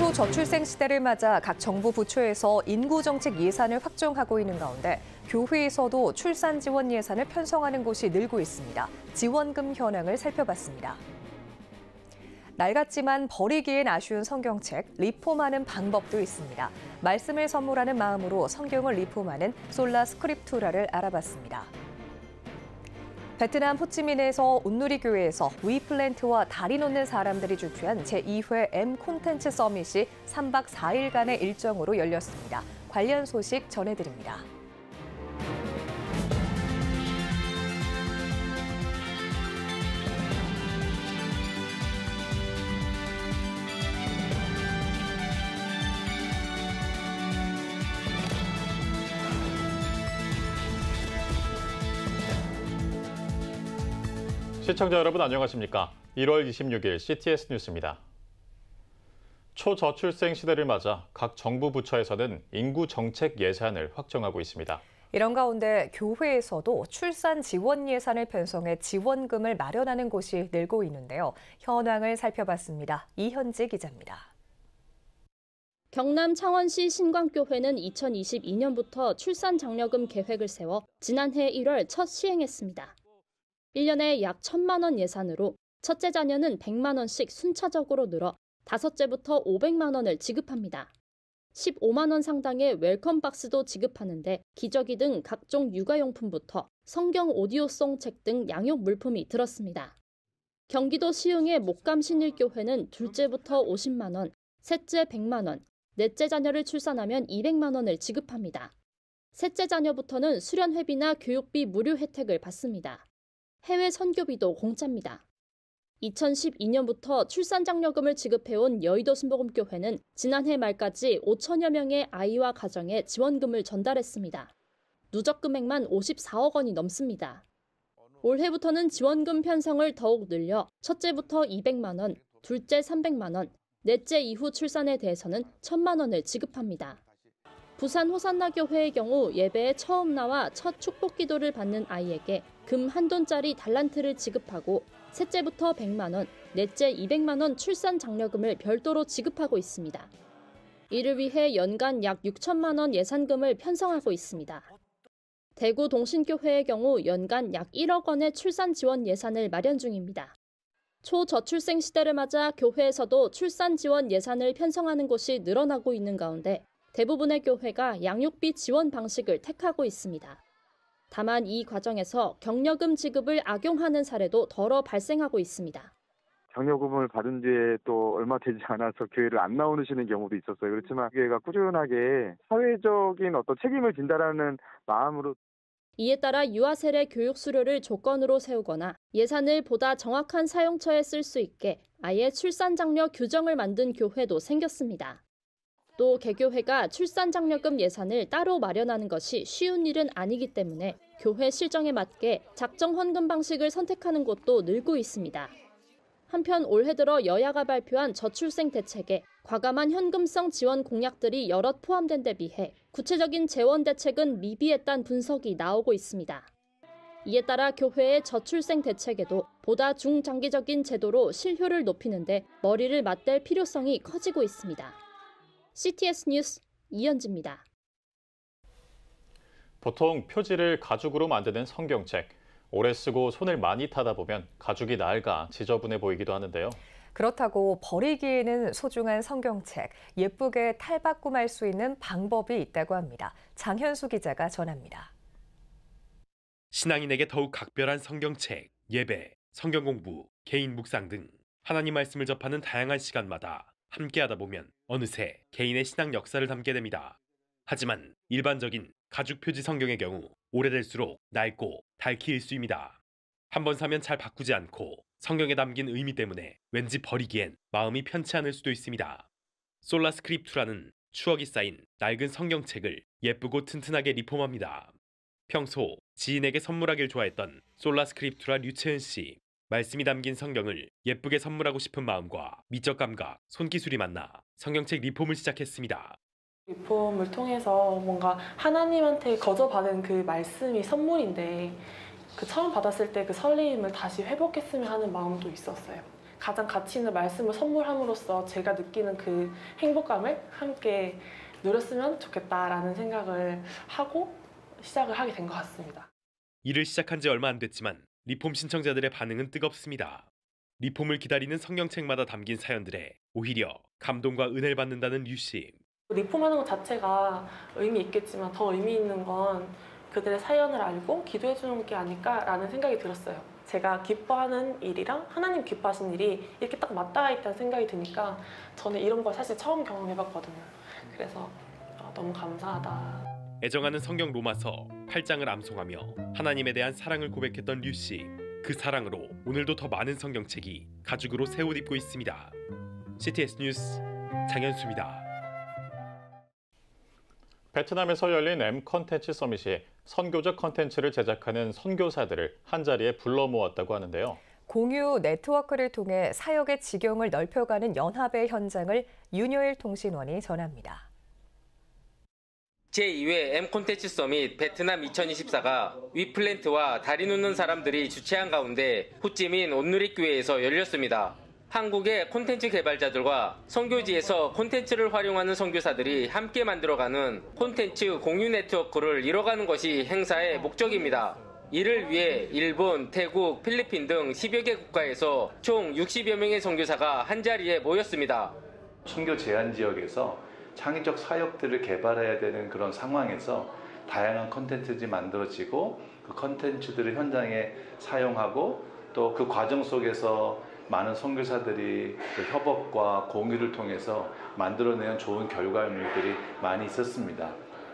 초저출생 시대를 맞아 각 정부 부처에서 인구정책 예산을 확정하고 있는 가운데 교회에서도 출산 지원 예산을 편성하는 곳이 늘고 있습니다. 지원금 현황을 살펴봤습니다. 낡았지만 버리기엔 아쉬운 성경책, 리폼하는 방법도 있습니다. 말씀을 선물하는 마음으로 성경을 리폼하는 솔라 스크립투라를 알아봤습니다. 베트남 호치민에서 온누리 교회에서 위플랜트와 다리 놓는 사람들이 주최한 제2회 M 콘텐츠 서밋이 3박 4일간의 일정으로 열렸습니다. 관련 소식 전해드립니다. 시청자 여러분 안녕하십니까? 1월 26일 CTS 뉴스입니다. 초저출생 시대를 맞아 각 정부 부처에서는 인구 정책 예산을 확정하고 있습니다. 이런 가운데 교회에서도 출산 지원 예산을 편성해 지원금을 마련하는 곳이 늘고 있는데요. 현황을 살펴봤습니다. 이현지 기자입니다. 경남 창원시 신광교회는 2022년부터 출산 장려금 계획을 세워 지난해 1월 첫 시행했습니다. 1년에 약 1,000만 원 예산으로 첫째 자녀는 100만 원씩 순차적으로 늘어 다섯째부터 500만 원을 지급합니다. 15만 원 상당의 웰컴 박스도 지급하는데 기저귀 등 각종 육아용품부터 성경 오디오송 책 등 양육 물품이 들었습니다. 경기도 시흥의 목감신일교회는 둘째부터 50만 원, 셋째 100만 원, 넷째 자녀를 출산하면 200만 원을 지급합니다. 셋째 자녀부터는 수련회비나 교육비 무료 혜택을 받습니다. 해외 선교비도 공짜입니다. 2012년부터 출산장려금을 지급해온 여의도 순복음교회는 지난해 말까지 5천여 명의 아이와 가정에 지원금을 전달했습니다. 누적 금액만 54억 원이 넘습니다. 올해부터는 지원금 편성을 더욱 늘려 첫째부터 200만 원, 둘째 300만 원, 넷째 이후 출산에 대해서는 1,000만 원을 지급합니다. 부산 호산나 교회의 경우 예배에 처음 나와 첫 축복 기도를 받는 아이에게 금 1돈짜리 달란트를 지급하고 셋째부터 100만 원, 넷째 200만 원 출산 장려금을 별도로 지급하고 있습니다. 이를 위해 연간 약 6천만 원 예산금을 편성하고 있습니다. 대구 동신교회의 경우 연간 약 1억 원의 출산 지원 예산을 마련 중입니다. 초저출생 시대를 맞아 교회에서도 출산 지원 예산을 편성하는 곳이 늘어나고 있는 가운데 대부분의 교회가 양육비 지원 방식을 택하고 있습니다. 다만 이 과정에서 경려금 지급을 악용하는 사례도 덜어 발생하고 있습니다. 장려금을 받은 뒤에 또 얼마 되지 않아서 교회를 안 나오시는 경우도 있었어요. 그렇지만 교회가 꾸준하게 사회적인 어떤 책임을 진다라는 마음으로 이에 따라 유아 세례 교육 수료를 조건으로 세우거나 예산을 보다 정확한 사용처에 쓸 수 있게 아예 출산 장려 규정을 만든 교회도 생겼습니다. 또 개교회가 출산 장려금 예산을 따로 마련하는 것이 쉬운 일은 아니기 때문에 교회 실정에 맞게 작정 헌금 방식을 선택하는 곳도 늘고 있습니다. 한편 올해 들어 여야가 발표한 저출생 대책에 과감한 현금성 지원 공약들이 여럿 포함된 데 비해 구체적인 재원 대책은 미비했다는 분석이 나오고 있습니다. 이에 따라 교회의 저출생 대책에도 보다 중장기적인 제도로 실효를 높이는 데 머리를 맞댈 필요성이 커지고 있습니다. CTS 뉴스 이현지입니다. 보통 표지를 가죽으로 만드는 성경책. 오래 쓰고 손을 많이 타다 보면 가죽이 낡아 지저분해 보이기도 하는데요. 그렇다고 버리기에는 소중한 성경책, 예쁘게 탈바꿈할 수 있는 방법이 있다고 합니다. 장현수 기자가 전합니다. 신앙인에게 더욱 각별한 성경책, 예배, 성경 공부, 개인 묵상 등 하나님 말씀을 접하는 다양한 시간마다 함께하다 보면 어느새 개인의 신앙 역사를 담게 됩니다. 하지만 일반적인 가죽 표지 성경의 경우 오래될수록 낡고 닳기 일쑤입니다. 한번 사면 잘 바꾸지 않고 성경에 담긴 의미 때문에 왠지 버리기엔 마음이 편치 않을 수도 있습니다. 솔라 스크립투라는 추억이 쌓인 낡은 성경책을 예쁘고 튼튼하게 리폼합니다. 평소 지인에게 선물하길 좋아했던 솔라 스크립투라 류채은 씨. 말씀이 담긴 성경을 예쁘게 선물하고 싶은 마음과 미적 감각, 손기술이 만나 성경책 리폼을 시작했습니다. 리폼을 통해서 뭔가 하나님한테 거저받은 그 말씀이 선물인데 그 처음 받았을 때 그 설레임을 다시 회복했으면 하는 마음도 있었어요. 가장 가치 있는 말씀을 선물함으로써 제가 느끼는 그 행복감을 함께 누렸으면 좋겠다라는 생각을 하고 시작을 하게 된 것 같습니다. 일을 시작한 지 얼마 안 됐지만 리폼 신청자들의 반응은 뜨겁습니다. 리폼을 기다리는 성경책마다 담긴 사연들에 오히려 감동과 은혜를 받는다는 류 씨. 리폼하는 것 자체가 의미 있겠지만 더 의미 있는 건 그들의 사연을 알고 기도해 주는 게 아닐까라는 생각이 들었어요. 제가 기뻐하는 일이랑 하나님 기뻐하시는 일이 이렇게 딱 맞닿아 있다는 생각이 드니까 저는 이런 걸 사실 처음 경험해봤거든요. 그래서 너무 감사하다. 애정하는 성경 로마서 8장을 암송하며 하나님에 대한 사랑을 고백했던 류 씨. 그 사랑으로 오늘도 더 많은 성경책이 가죽으로 새 옷 입고 있습니다. CTS 뉴스 장현수입니다. 베트남에서 열린 M 컨텐츠 서밋이 선교적 컨텐츠를 제작하는 선교사들을 한자리에 불러 모았다고 하는데요. 공유 네트워크를 통해 사역의 지경을 넓혀가는 연합의 현장을 윤여일 통신원이 전합니다. 제2회 M 콘텐츠 서밋 베트남 2024가 위플랜트와 다리 놓는 사람들이 주최한 가운데 호찌민 온누리교회에서 열렸습니다. 한국의 콘텐츠 개발자들과 선교지에서 콘텐츠를 활용하는 선교사들이 함께 만들어가는 콘텐츠 공유 네트워크를 이뤄가는 것이 행사의 목적입니다. 이를 위해 일본, 태국, 필리핀 등 10여 개 국가에서 총 60여 명의 선교사가 한자리에 모였습니다. 선교 제한 지역에서 창의적 사역들을 개발해야 되는 그런 상황에서 다양한 컨텐츠들이 만들어지고 그 컨텐츠들을 현장에 사용하고 또 그 과정 속에서 많은 선교사들이 그 협업과 공유를 통해서 만들어내는 좋은 결과물들이 많이 있었습니다.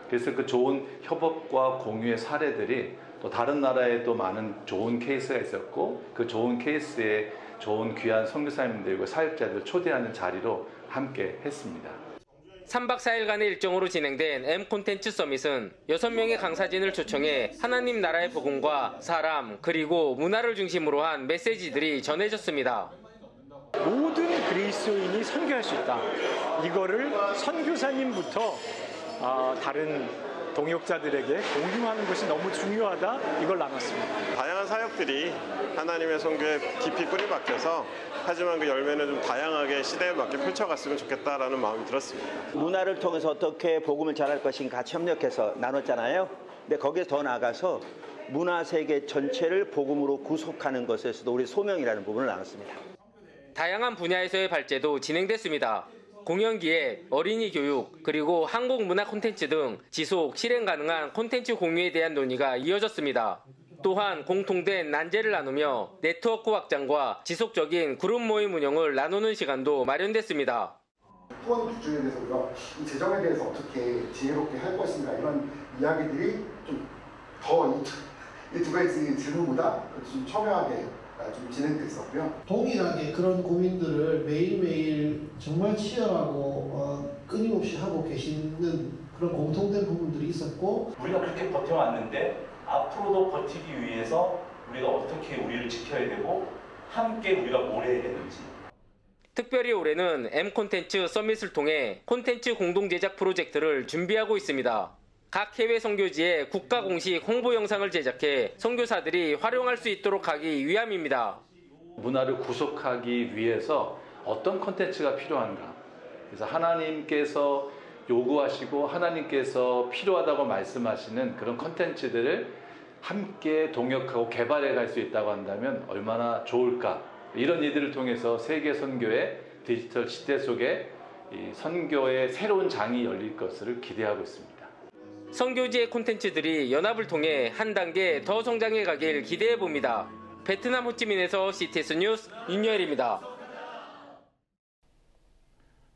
그래서 그 좋은 협업과 공유의 사례들이 또 다른 나라에도 많은 좋은 케이스가 있었고 그 좋은 케이스에 좋은 귀한 선교사님들과 사역자들을 초대하는 자리로 함께 했습니다. 3박 4일간의 일정으로 진행된 M 콘텐츠 서밋은 6명의 강사진을 초청해 하나님 나라의 복음과 사람 그리고 문화를 중심으로 한 메시지들이 전해졌습니다. 모든 그리스도인이 선교할 수 있다. 이거를 선교사님부터 다른 동역자들에게 공유하는 것이 너무 중요하다. 이걸 나눴습니다. 다양한 사역들이 하나님의 선교에 깊이 뿌리 박혀서 하지만 그 열매는 좀 다양하게 시대에 맞게 펼쳐갔으면 좋겠다라는 마음이 들었습니다. 문화를 통해서 어떻게 복음을 전할 것인가 같이 협력해서 나눴잖아요. 근데 거기에 더 나아가서 문화 세계 전체를 복음으로 구속하는 것에서도 우리 소명이라는 부분을 나눴습니다. 다양한 분야에서의 발제도 진행됐습니다. 공연기획, 어린이 교육, 그리고 한국 문화 콘텐츠 등 지속, 실행 가능한 콘텐츠 공유에 대한 논의가 이어졌습니다. 또한 공통된 난제를 나누며 네트워크 확장과 지속적인 그룹 모임 운영을 나누는 시간도 마련됐습니다. 후원 기준에 대해서 우리가 이 재정에 대해서 어떻게 지혜롭게 할 것인가 이런 이야기들이 좀 더 이 두 가지 질문보다 좀 첨예하게 좀 진행됐었고요. 동일하게 그런 고민들을 매일매일 정말 치열하고 끊임없이 하고 계시는 그런 공통된 부분들이 있었고 우리가 그렇게 버텨왔는데 앞으로도 버티기 위해서 우리가 어떻게 우리를 지켜야 되고 함께 우리가 뭘 해야 되는지. 특별히 올해는 M 콘텐츠 서밋을 통해 콘텐츠 공동 제작 프로젝트를 준비하고 있습니다. 각 해외 선교지에 국가 공식 홍보 영상을 제작해 선교사들이 활용할 수 있도록 하기 위함입니다. 문화를 구속하기 위해서 어떤 콘텐츠가 필요한가. 그래서 하나님께서 요구하시고 하나님께서 필요하다고 말씀하시는 그런 콘텐츠들을 함께 동역하고 개발해 갈 수 있다고 한다면 얼마나 좋을까. 이런 이들을 통해서 세계 선교의 디지털 시대 속에 이 선교의 새로운 장이 열릴 것을 기대하고 있습니다. 선교지의 콘텐츠들이 연합을 통해 한 단계 더 성장해 가길 기대해 봅니다. 베트남 호찌민에서 CTS 뉴스 윤여일입니다.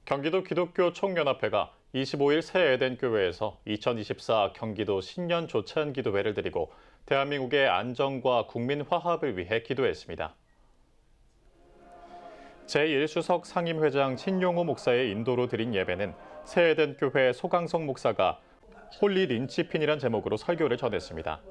경기도 기독교 총연합회가 25일 새 에덴 교회에서 2024 경기도 신년 조찬 기도회를 드리고 대한민국의 안정과 국민 화합을 위해 기도했습니다. 제1수석 상임회장 신용호 목사의 인도로 드린 예배는 새 에덴 교회 소강성 목사가 홀리 린치핀이란 제목으로 설교를 전했습니다.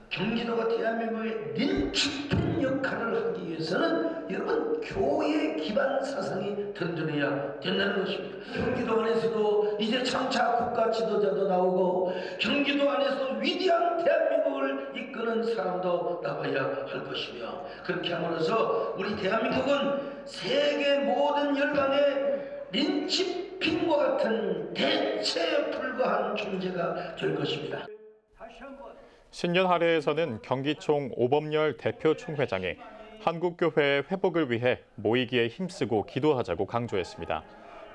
경기도가 대한민국의 linchpin 역할을 하기 위해서는 여러분 교회 기반 사상이 든든해야 된다는 것입니다. 경기도 안에서도 이제 장차 국가 지도자도 나오고 경기도 안에서도 위대한 대한민국을 이끄는 사람도 나와야 할 것이며, 그렇게 함으로써 우리 대한민국은 세계 모든 열강의 linchpin과 같은 대체에 불과한 존재가 될 것입니다. 신년 할애에서는 경기총 오범열 대표 총회장이 한국교회의 회복을 위해 모이기에 힘쓰고 기도하자고 강조했습니다.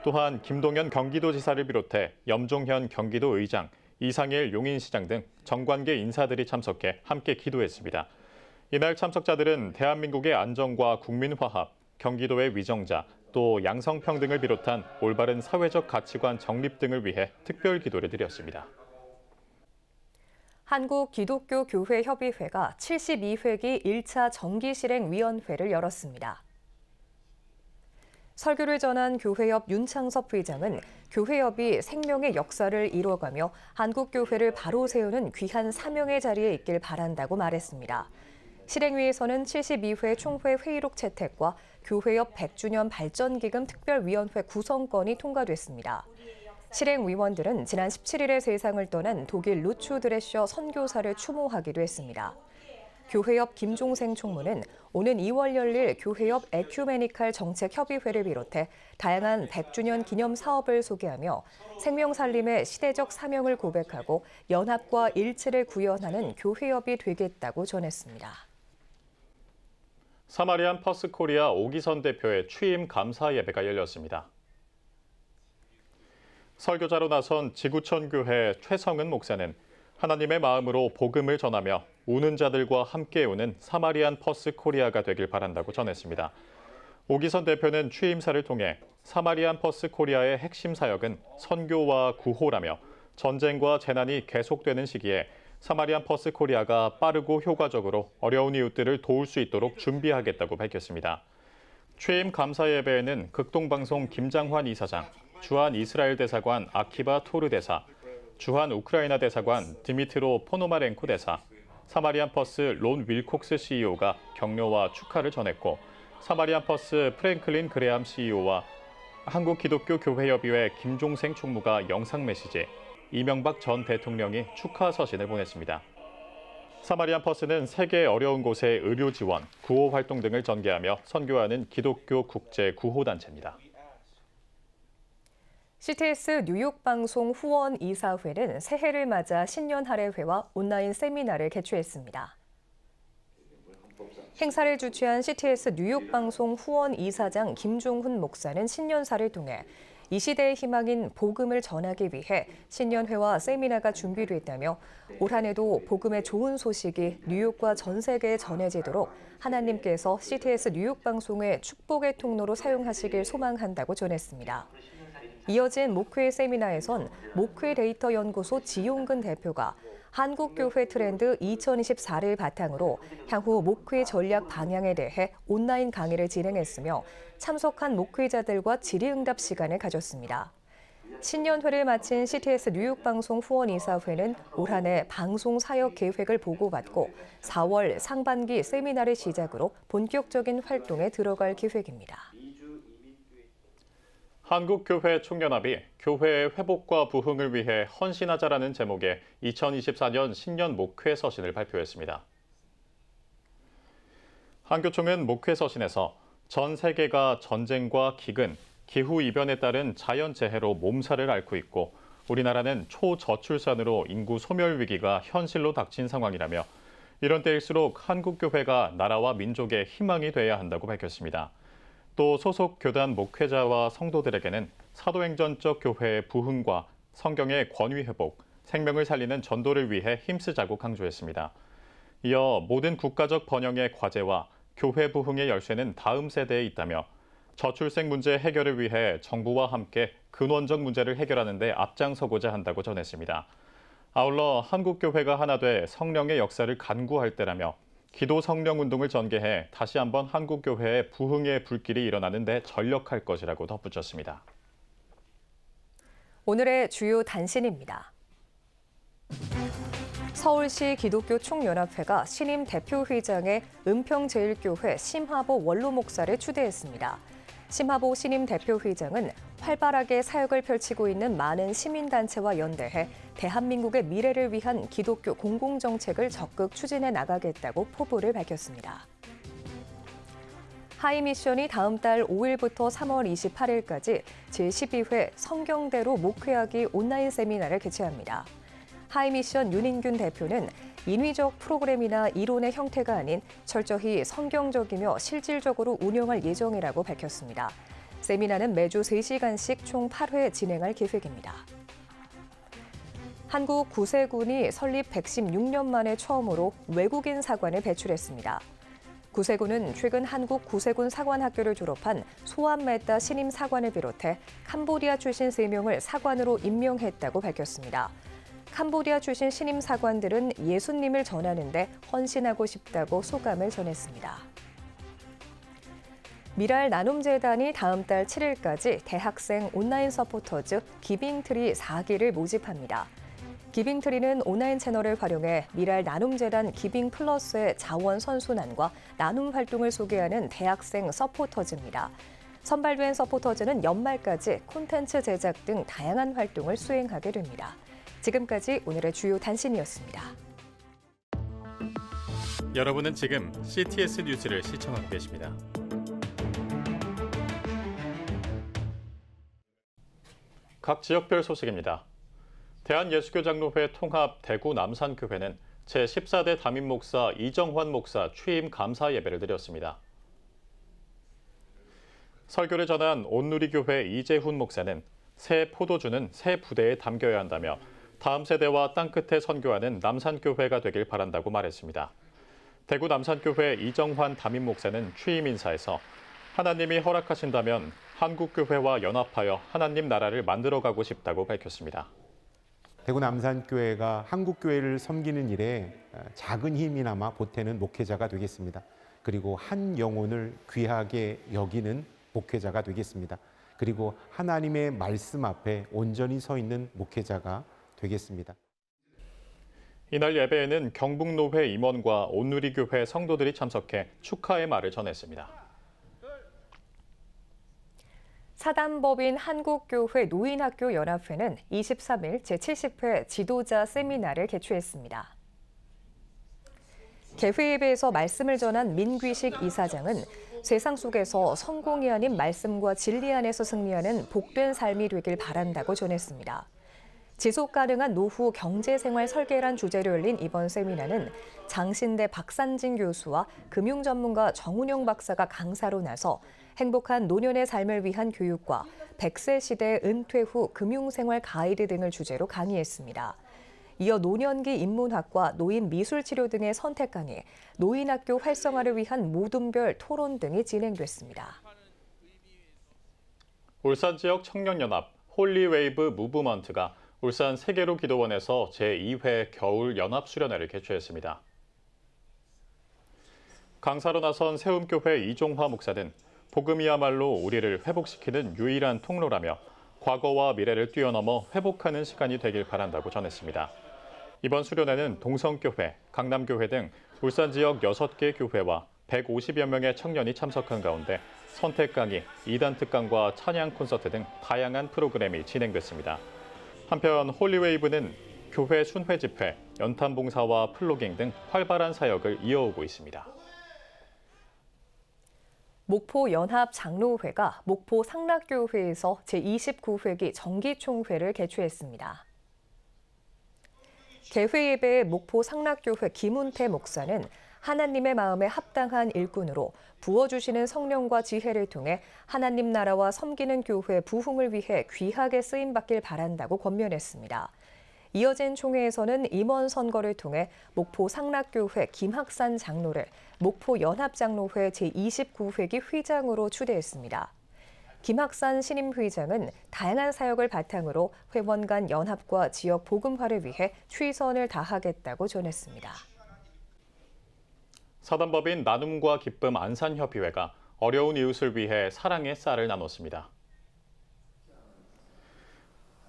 또한 김동연 경기도지사를 비롯해 염종현 경기도의장, 이상일 용인시장 등 정관계 인사들이 참석해 함께 기도했습니다. 이날 참석자들은 대한민국의 안정과 국민화합, 경기도의 위정자, 또 양성평등을 비롯한 올바른 사회적 가치관 정립 등을 위해 특별 기도를 드렸습니다. 한국기독교교회협의회가 72회기 1차 정기실행위원회를 열었습니다. 설교를 전한 교회협 윤창섭 회장은 교회협이 생명의 역사를 이뤄가며 한국교회를 바로 세우는 귀한 사명의 자리에 있길 바란다고 말했습니다. 실행위에서는 72회 총회 회의록 채택과 교회협 100주년 발전기금 특별위원회 구성건이 통과됐습니다. 실행위원들은 지난 17일에 세상을 떠난 독일 루츠 드레셔 선교사를 추모하기도 했습니다. 교회협 김종생 총무는 오는 2월 열릴 교회협 에큐메니칼 정책협의회를 비롯해 다양한 100주년 기념 사업을 소개하며 생명살림의 시대적 사명을 고백하고 연합과 일치를 구현하는 교회협이 되겠다고 전했습니다. 사마리안 퍼스코리아 오기선 대표의 취임 감사 예배가 열렸습니다. 설교자로 나선 지구촌교회 최성은 목사는 하나님의 마음으로 복음을 전하며 우는 자들과 함께 우는 사마리안 퍼스코리아가 되길 바란다고 전했습니다. 오기선 대표는 취임사를 통해 사마리안 퍼스코리아의 핵심 사역은 선교와 구호라며 전쟁과 재난이 계속되는 시기에 사마리안 퍼스코리아가 빠르고 효과적으로 어려운 이웃들을 도울 수 있도록 준비하겠다고 밝혔습니다. 취임 감사 예배에는 극동방송 김장환 이사장, 주한 이스라엘 대사관 아키바 토르 대사, 주한 우크라이나 대사관 드미트로 포노마렌코 대사, 사마리안 퍼스 론 윌콕스 CEO가 격려와 축하를 전했고, 사마리안 퍼스 프랭클린 그레암 CEO와 한국기독교교회협의회 김종생 총무가 영상 메시지, 이명박 전 대통령이 축하 서신을 보냈습니다. 사마리안 퍼스는 세계 어려운 곳의 의료 지원, 구호 활동 등을 전개하며 선교하는 기독교 국제 구호단체입니다. CTS 뉴욕 방송 후원 이사회는 새해를 맞아 신년 할애회와 온라인 세미나를 개최했습니다. 행사를 주최한 CTS 뉴욕 방송 후원 이사장 김종훈 목사는 신년사를 통해 이 시대의 희망인 복음을 전하기 위해 신년회와 세미나가 준비됐다며 올 한 해도 복음의 좋은 소식이 뉴욕과 전 세계에 전해지도록 하나님께서 CTS 뉴욕 방송의 축복의 통로로 사용하시길 소망한다고 전했습니다. 이어진 목회 세미나에선 목회 데이터 연구소 지용근 대표가 한국교회 트렌드 2024를 바탕으로 향후 목회 전략 방향에 대해 온라인 강의를 진행했으며 참석한 목회자들과 질의응답 시간을 가졌습니다. 신년회를 마친 CTS 뉴욕 방송 후원 이사회는 올 한 해 방송 사역 계획을 보고받고 4월 상반기 세미나를 시작으로 본격적인 활동에 들어갈 계획입니다. 한국교회 총연합이 교회의 회복과 부흥을 위해 헌신하자라는 제목의 2024년 신년 목회 서신을 발표했습니다. 한교총은 목회 서신에서 전 세계가 전쟁과 기근, 기후이변에 따른 자연재해로 몸살을 앓고 있고 우리나라는 초저출산으로 인구 소멸 위기가 현실로 닥친 상황이라며 이런 때일수록 한국교회가 나라와 민족의 희망이 돼야 한다고 밝혔습니다. 또 소속 교단 목회자와 성도들에게는 사도행전적 교회의 부흥과 성경의 권위 회복, 생명을 살리는 전도를 위해 힘쓰자고 강조했습니다. 이어 모든 국가적 번영의 과제와 교회 부흥의 열쇠는 다음 세대에 있다며 저출생 문제 해결을 위해 정부와 함께 근원적 문제를 해결하는 데 앞장서고자 한다고 전했습니다. 아울러 한국교회가 하나 돼 성령의 역사를 간구할 때라며 기도 성령 운동을 전개해 다시 한번 한국교회의 부흥의 불길이 일어나는 데 전력할 것이라고 덧붙였습니다. 오늘의 주요 단신입니다. 서울시 기독교 총연합회가 신임 대표회장에 은평제일교회 심하보 원로 목사를 추대했습니다. 심하보 신임 대표회장은 활발하게 사역을 펼치고 있는 많은 시민단체와 연대해 대한민국의 미래를 위한 기독교 공공정책을 적극 추진해 나가겠다고 포부를 밝혔습니다. 하이미션이 다음 달 5일부터 3월 28일까지 제12회 성경대로 목회하기 온라인 세미나를 개최합니다. 하이미션 윤인균 대표는 인위적 프로그램이나 이론의 형태가 아닌 철저히 성경적이며 실질적으로 운영할 예정이라고 밝혔습니다. 세미나는 매주 3시간씩 총 8회 진행할 계획입니다. 한국 구세군이 설립 116년 만에 처음으로 외국인 사관을 배출했습니다. 구세군은 최근 한국 구세군 사관학교를 졸업한 소암메따 신임 사관을 비롯해 캄보디아 출신 3명을 사관으로 임명했다고 밝혔습니다. 캄보디아 출신 신임 사관들은 예수님을 전하는 데 헌신하고 싶다고 소감을 전했습니다. 미랄 나눔재단이 다음 달 7일까지 대학생 온라인 서포터즈 기빙트리 4기를 모집합니다. 기빙트리는 온라인 채널을 활용해 미랄 나눔재단 기빙플러스의 자원 선순환과 나눔 활동을 소개하는 대학생 서포터즈입니다. 선발된 서포터즈는 연말까지 콘텐츠 제작 등 다양한 활동을 수행하게 됩니다. 지금까지 오늘의 주요 단신이었습니다. 여러분은 지금 CTS 뉴스를 시청하고 계십니다. 각 지역별 소식입니다. 대한예수교장로회 통합 대구 남산교회는 제14대 담임 목사 이정환 목사 취임 감사 예배를 드렸습니다. 설교를 전한 온누리교회 이재훈 목사는 새 포도주는 새 부대에 담겨야 한다며 다음 세대와 땅끝에 선교하는 남산교회가 되길 바란다고 말했습니다. 대구 남산교회 이정환 담임 목사는 취임 인사에서 하나님이 허락하신다면 한국교회와 연합하여 하나님 나라를 만들어가고 싶다고 밝혔습니다. 대구 남산교회가 한국교회를 섬기는 일에 작은 힘이나마 보태는 목회자가 되겠습니다. 그리고 한 영혼을 귀하게 여기는 목회자가 되겠습니다. 그리고 하나님의 말씀 앞에 온전히 서 있는 목회자가 되겠습니다. 이날 예배에는 경북노회 임원과 온누리교회 성도들이 참석해 축하의 말을 전했습니다. 사단법인 한국교회 노인학교연합회는 23일 제70회 지도자 세미나를 개최했습니다. 개회 예배에서 말씀을 전한 민귀식 이사장은 세상 속에서 성공이 아닌 말씀과 진리 안에서 승리하는 복된 삶이 되길 바란다고 전했습니다. 지속 가능한 노후 경제생활 설계란 주제로 열린 이번 세미나는 장신대 박산진 교수와 금융 전문가 정운영 박사가 강사로 나서 행복한 노년의 삶을 위한 교육과 100세 시대 은퇴 후 금융생활 가이드 등을 주제로 강의했습니다. 이어 노년기 인문학과 노인 미술치료 등의 선택 강의, 노인학교 활성화를 위한 모둠별 토론 등이 진행됐습니다. 울산 지역 청년연합 홀리웨이브 무브먼트가 울산 세계로 기도원에서 제2회 겨울 연합 수련회를 개최했습니다. 강사로 나선 세움교회 이종화 목사는 복음이야말로 우리를 회복시키는 유일한 통로라며 과거와 미래를 뛰어넘어 회복하는 시간이 되길 바란다고 전했습니다. 이번 수련회는 동성교회, 강남교회 등 울산 지역 6개 교회와 150여 명의 청년이 참석한 가운데 선택 강의, 2단 특강과 찬양 콘서트 등 다양한 프로그램이 진행됐습니다. 한편 홀리웨이브는 교회 순회 집회, 연탄 봉사와 플로깅 등 활발한 사역을 이어오고 있습니다. 목포 연합장로회가 목포 상락교회에서 제29회기 정기총회를 개최했습니다. 개회 예배에 목포 상락교회 김운태 목사는 하나님의 마음에 합당한 일꾼으로 부어주시는 성령과 지혜를 통해 하나님 나라와 섬기는 교회 부흥을 위해 귀하게 쓰임받길 바란다고 권면했습니다. 이어진 총회에서는 임원 선거를 통해 목포 상락교회 김학산 장로를 목포 연합장로회 제29회기 회장으로 추대했습니다. 김학산 신임 회장은 다양한 사역을 바탕으로 회원 간 연합과 지역 복음화를 위해 최선을 다하겠다고 전했습니다. 사단법인 나눔과 기쁨 안산협의회가 어려운 이웃을 위해 사랑의 쌀을 나눴습니다.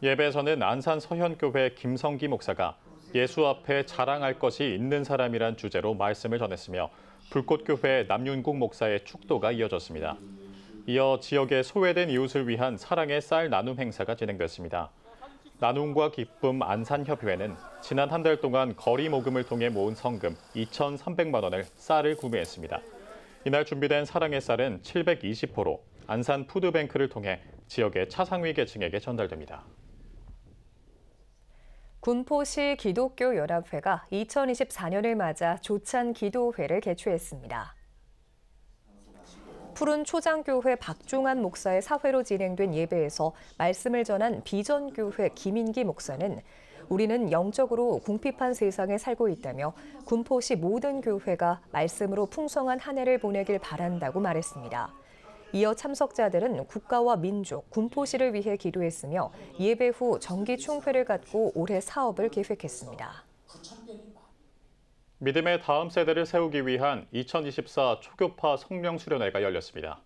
예배에서는 안산 서현교회 김성기 목사가 예수 앞에 자랑할 것이 있는 사람이란 주제로 말씀을 전했으며 불꽃교회 남윤국 목사의 축도가 이어졌습니다. 이어 지역의 소외된 이웃을 위한 사랑의 쌀 나눔 행사가 진행됐습니다. 나눔과 기쁨 안산협의회는 지난 한 달 동안 거리 모금을 통해 모은 성금 2,300만 원을 쌀을 구매했습니다. 이날 준비된 사랑의 쌀은 720호로 안산 푸드뱅크를 통해 지역의 차상위 계층에게 전달됩니다. 군포시 기독교연합회가 2024년을 맞아 조찬 기도회를 개최했습니다. 푸른 초장교회 박종환 목사의 사회로 진행된 예배에서 말씀을 전한 비전교회 김인기 목사는 우리는 영적으로 궁핍한 세상에 살고 있다며 군포시 모든 교회가 말씀으로 풍성한 한 해를 보내길 바란다고 말했습니다. 이어 참석자들은 국가와 민족, 군포시를 위해 기도했으며 예배 후 정기 총회를 갖고 올해 사업을 계획했습니다. 믿음의 다음 세대를 세우기 위한 2024 초교파 성령 수련회가 열렸습니다.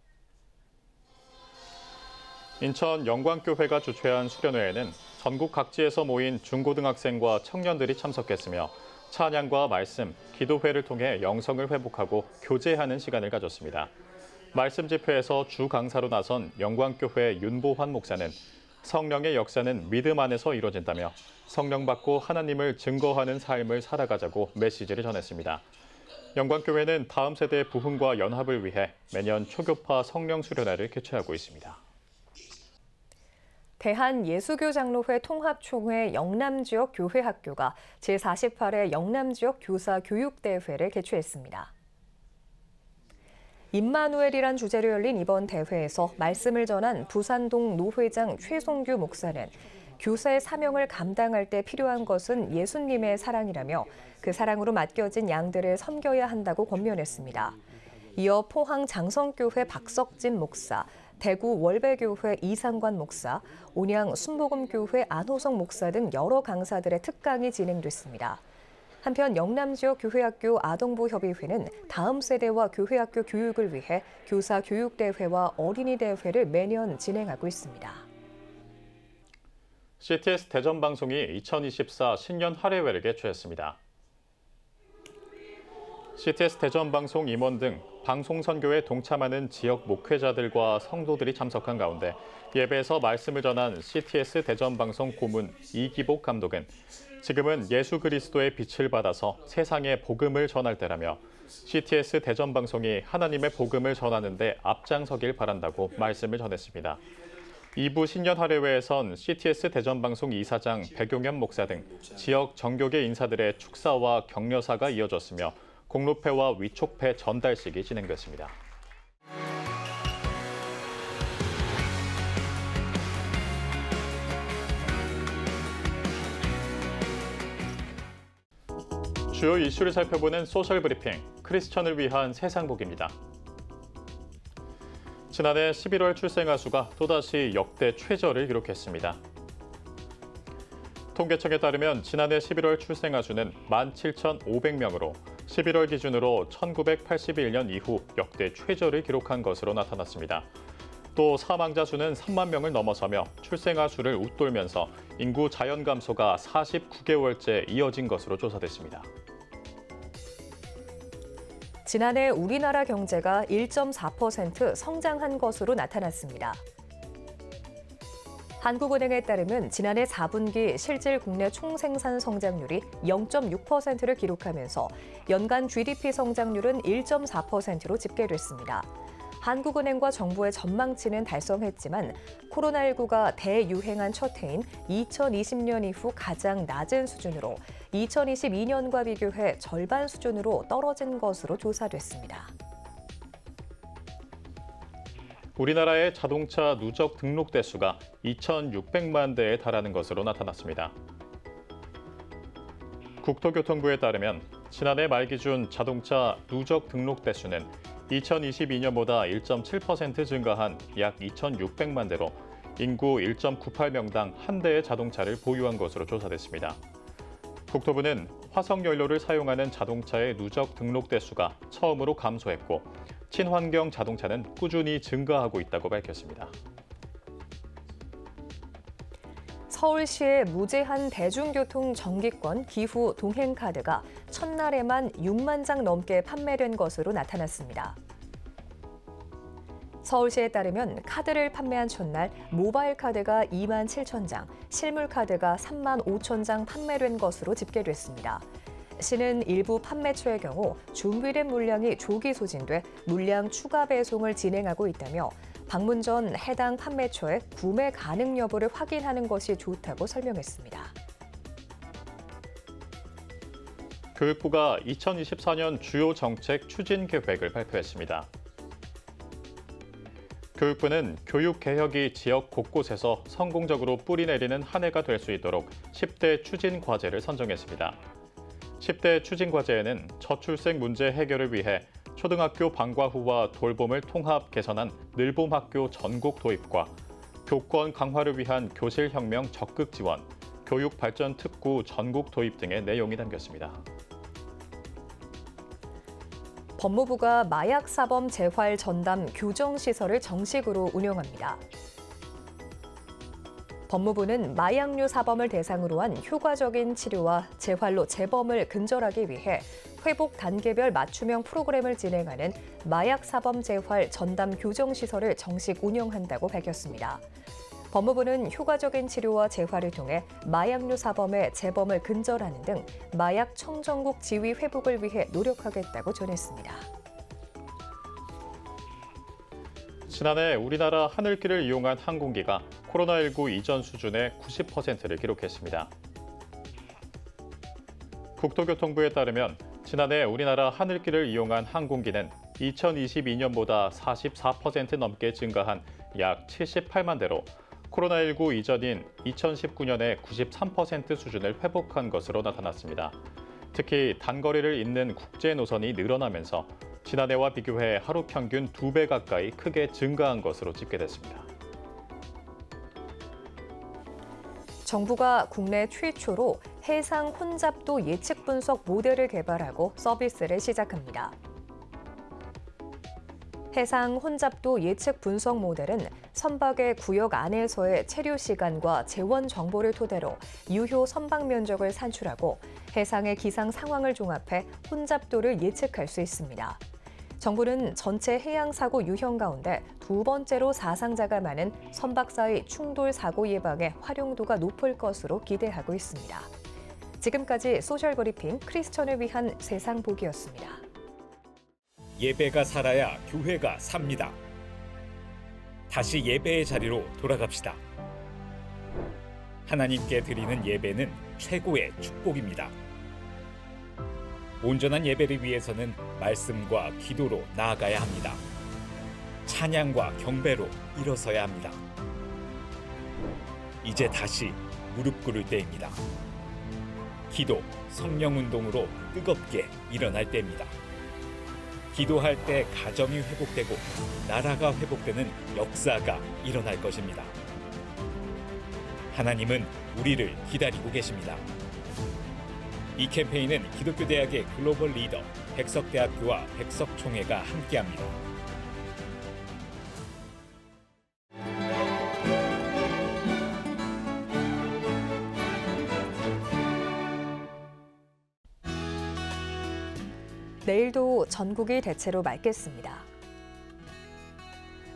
인천 영광교회가 주최한 수련회에는 전국 각지에서 모인 중고등학생과 청년들이 참석했으며 찬양과 말씀, 기도회를 통해 영성을 회복하고 교제하는 시간을 가졌습니다. 말씀 집회에서 주 강사로 나선 영광교회 윤보환 목사는 성령의 역사는 믿음 안에서 이루어진다며 성령 받고 하나님을 증거하는 삶을 살아가자고 메시지를 전했습니다. 영광교회는 다음 세대의 부흥과 연합을 위해 매년 초교파 성령 수련회를 개최하고 있습니다. 대한예수교장로회 통합총회 영남지역 교회학교가 제48회 영남지역 교사 교육대회를 개최했습니다. 임마누엘이란 주제로 열린 이번 대회에서 말씀을 전한 부산동 노회장 최송규 목사는 교사의 사명을 감당할 때 필요한 것은 예수님의 사랑이라며 그 사랑으로 맡겨진 양들을 섬겨야 한다고 권면했습니다. 이어 포항 장성교회 박석진 목사, 대구 월배교회 이상관 목사, 온양 순복음교회 안호성 목사 등 여러 강사들의 특강이 진행됐습니다. 한편 영남지역 교회학교 아동부 협의회는 다음 세대와 교회학교 교육을 위해 교사 교육대회와 어린이대회를 매년 진행하고 있습니다. CTS 대전방송이 2024 신년 할애회를 개최했습니다. CTS 대전방송 임원 등 방송선교에 동참하는 지역 목회자들과 성도들이 참석한 가운데 예배에서 말씀을 전한 CTS 대전방송 고문 이기복 감독은 지금은 예수 그리스도의 빛을 받아서 세상에 복음을 전할 때라며 CTS 대전방송이 하나님의 복음을 전하는 데 앞장서길 바란다고 말씀을 전했습니다. 2부 신년 할애회에선 CTS 대전방송 이사장 백용현 목사 등 지역 정교계 인사들의 축사와 격려사가 이어졌으며 공로패와 위촉패 전달식이 진행됐습니다. 주요 이슈를 살펴보는 소셜 브리핑, 크리스천을 위한 세상복입니다. 지난해 11월 출생아 수가 또다시 역대 최저를 기록했습니다. 통계청에 따르면 지난해 11월 출생아 수는 17,500명으로 11월 기준으로 1981년 이후 역대 최저를 기록한 것으로 나타났습니다. 또 사망자 수는 3만 명을 넘어서며 출생아 수를 웃돌면서 인구 자연 감소가 49개월째 이어진 것으로 조사됐습니다. 지난해 우리나라 경제가 1.4% 성장한 것으로 나타났습니다. 한국은행에 따르면 지난해 4분기 실질 국내 총생산 성장률이 0.6%를 기록하면서 연간 GDP 성장률은 1.4%로 집계됐습니다. 한국은행과 정부의 전망치는 달성했지만 코로나19가 대유행한 첫 해인 2020년 이후 가장 낮은 수준으로 2022년과 비교해 절반 수준으로 떨어진 것으로 조사됐습니다. 우리나라의 자동차 누적 등록 대수가 2,600만 대에 달하는 것으로 나타났습니다. 국토교통부에 따르면 지난해 말 기준 자동차 누적 등록 대수는 2022년보다 1.7% 증가한 약 2,600만 대로 인구 1.98명당 한 대의 자동차를 보유한 것으로 조사됐습니다. 국토부는 화석연료를 사용하는 자동차의 누적 등록 대수가 처음으로 감소했고 친환경 자동차는 꾸준히 증가하고 있다고 밝혔습니다. 서울시의 무제한 대중교통 정기권 기후 동행카드가 첫날에만 6만 장 넘게 판매된 것으로 나타났습니다. 서울시에 따르면 카드를 판매한 첫날 모바일 카드가 2만 7천 장, 실물 카드가 3만 5천 장 판매된 것으로 집계됐습니다. 시는 일부 판매처의 경우 준비된 물량이 조기 소진돼 물량 추가 배송을 진행하고 있다며 방문 전 해당 판매처의 구매 가능 여부를 확인하는 것이 좋다고 설명했습니다. 교육부가 2024년 주요 정책 추진 계획을 발표했습니다. 교육부는 교육개혁이 지역 곳곳에서 성공적으로 뿌리내리는 한 해가 될 수 있도록 10대 추진 과제를 선정했습니다. 10대 추진 과제에는 저출생 문제 해결을 위해 초등학교 방과후와 돌봄을 통합 개선한 늘봄학교 전국 도입과 교권 강화를 위한 교실혁명 적극 지원, 교육발전 특구 전국 도입 등의 내용이 담겼습니다. 법무부가 마약사범 재활 전담 교정시설을 정식으로 운영합니다. 법무부는 마약류 사범을 대상으로 한 효과적인 치료와 재활로 재범을 근절하기 위해 회복 단계별 맞춤형 프로그램을 진행하는 마약사범 재활 전담 교정시설을 정식 운영한다고 밝혔습니다. 법무부는 효과적인 치료와 재활을 통해 마약류 사범의 재범을 근절하는 등 마약 청정국 지위 회복을 위해 노력하겠다고 전했습니다. 지난해 우리나라 하늘길을 이용한 항공기가 코로나19 이전 수준의 90%를 기록했습니다. 국토교통부에 따르면 지난해 우리나라 하늘길을 이용한 항공기는 2022년보다 44% 넘게 증가한 약 78만 대로 코로나19 이전인 2019년의 93% 수준을 회복한 것으로 나타났습니다. 특히 단거리를 잇는 국제 노선이 늘어나면서 지난해와 비교해 하루 평균 2배 가까이 크게 증가한 것으로 집계됐습니다. 정부가 국내 최초로 해상 혼잡도 예측 분석 모델을 개발하고 서비스를 시작합니다. 해상 혼잡도 예측 분석 모델은 선박의 구역 안에서의 체류 시간과 재원 정보를 토대로 유효 선박 면적을 산출하고 해상의 기상 상황을 종합해 혼잡도를 예측할 수 있습니다. 정부는 전체 해양 사고 유형 가운데 두 번째로 사상자가 많은 선박 사이 충돌 사고 예방에 활용도가 높을 것으로 기대하고 있습니다. 지금까지 소셜브리핑 크리스천을 위한 세상 보기였습니다. 예배가 살아야 교회가 삽니다. 다시 예배의 자리로 돌아갑시다. 하나님께 드리는 예배는 최고의 축복입니다. 온전한 예배를 위해서는 말씀과 기도로 나아가야 합니다. 찬양과 경배로 일어서야 합니다. 이제 다시 무릎 꿇을 때입니다. 기도, 성령운동으로 뜨겁게 일어날 때입니다. 기도할 때 가정이 회복되고 나라가 회복되는 역사가 일어날 것입니다. 하나님은 우리를 기다리고 계십니다. 이 캠페인은 기독교대학의 글로벌 리더 백석대학교와 백석총회가 함께합니다. 내일도 전국이 대체로 맑겠습니다.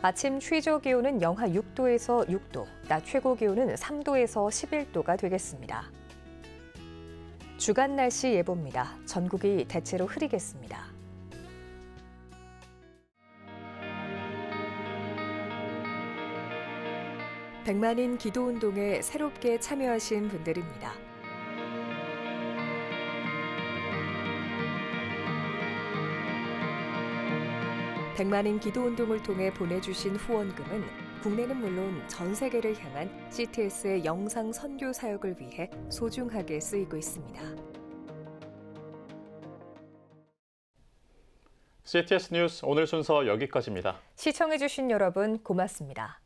아침 최저 기온은 영하 6도에서 6도, 낮 최고 기온은 3도에서 11도가 되겠습니다. 주간 날씨 예보입니다. 전국이 대체로 흐리겠습니다. 백만인 기도운동에 새롭게 참여하신 분들입니다. 백만인 기도운동을 통해 보내주신 후원금은 국내는 물론 전 세계를 향한 CTS의 영상 선교 사역을 위해 소중하게 쓰이고 있습니다. CTS 뉴스 오늘 순서 여기까지입니다. 시청해주신 여러분 고맙습니다.